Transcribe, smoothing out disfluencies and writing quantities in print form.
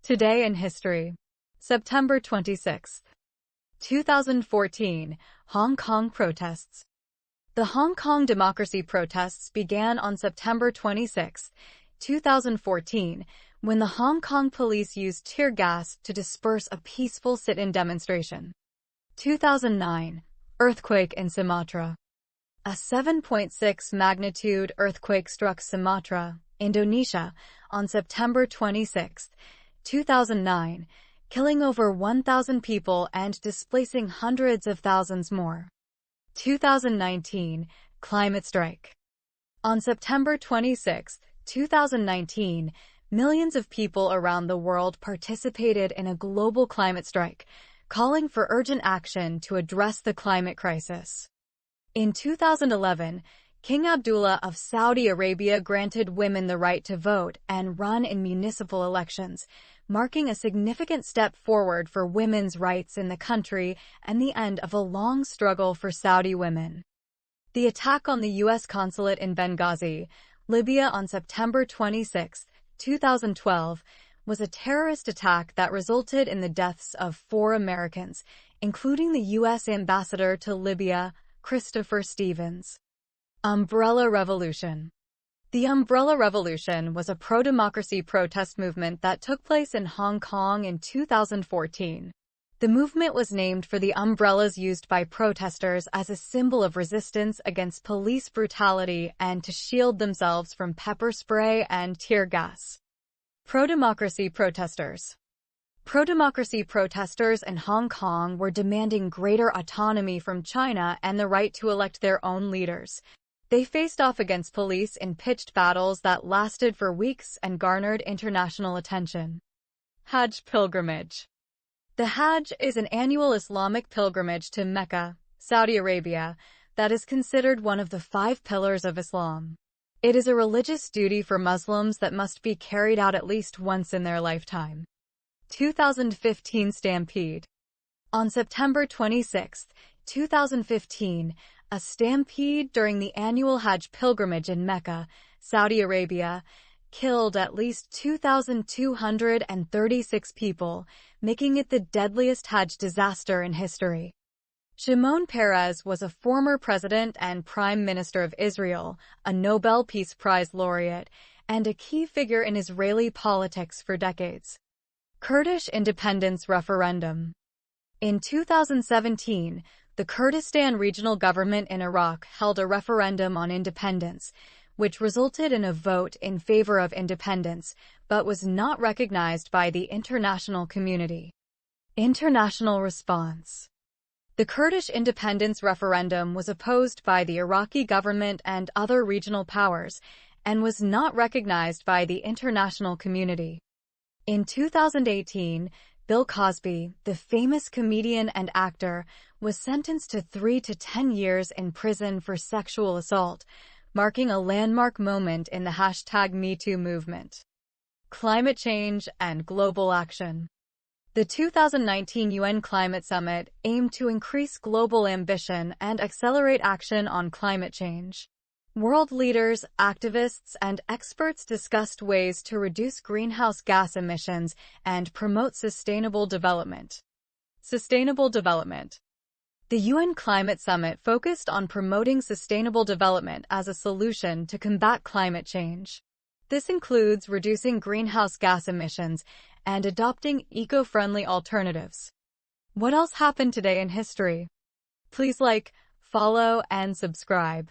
Today in history. September 26, 2014, Hong Kong protests. The Hong Kong democracy protests began on September 26, 2014, when the Hong Kong police used tear gas to disperse a peaceful sit-in demonstration. 2009, earthquake in Sumatra. A 7.6 magnitude earthquake struck Sumatra, Indonesia, on September 26, 2009, killing over 1,000 people and displacing hundreds of thousands more. 2019, climate strike. On September 26, 2019, millions of people around the world participated in a global climate strike, calling for urgent action to address the climate crisis. In 2011, King Abdullah of Saudi Arabia granted women the right to vote and run in municipal elections, marking a significant step forward for women's rights in the country and the end of a long struggle for Saudi women. The attack on the U.S. consulate in Benghazi, Libya on September 26, 2012, was a terrorist attack that resulted in the deaths of 4 Americans, including the U.S. ambassador to Libya, Christopher Stevens. Umbrella Revolution. The Umbrella Revolution was a pro-democracy protest movement that took place in Hong Kong in 2014. The movement was named for the umbrellas used by protesters as a symbol of resistance against police brutality and to shield themselves from pepper spray and tear gas. Pro-democracy protesters. Pro-democracy protesters in Hong Kong were demanding greater autonomy from China and the right to elect their own leaders. They faced off against police in pitched battles that lasted for weeks and garnered international attention. Hajj pilgrimage. The Hajj is an annual Islamic pilgrimage to Mecca, Saudi Arabia, that is considered one of the 5 pillars of Islam. It is a religious duty for Muslims that must be carried out at least once in their lifetime. 2015 Stampede. On September 26, 2015, a stampede during the annual Hajj pilgrimage in Mecca, Saudi Arabia, killed at least 2,236 people, making it the deadliest Hajj disaster in history. Shimon Peres was a former president and prime minister of Israel, a Nobel Peace Prize laureate, and a key figure in Israeli politics for decades. Kurdish independence referendum. In 2017, the Kurdistan Regional Government in Iraq held a referendum on independence, which resulted in a vote in favor of independence, but was not recognized by the international community. International response. The Kurdish independence referendum was opposed by the Iraqi government and other regional powers, and was not recognized by the international community. In 2018, Bill Cosby, the famous comedian and actor, was sentenced to 3 to 10 years in prison for sexual assault, marking a landmark moment in the #MeToo movement. Climate change and global action. The 2019 UN Climate Summit aimed to increase global ambition and accelerate action on climate change. World leaders, activists, and experts discussed ways to reduce greenhouse gas emissions and promote sustainable development. Sustainable development. The UN Climate Summit focused on promoting sustainable development as a solution to combat climate change. This includes reducing greenhouse gas emissions and adopting eco-friendly alternatives. What else happened today in history? Please like, follow, and subscribe.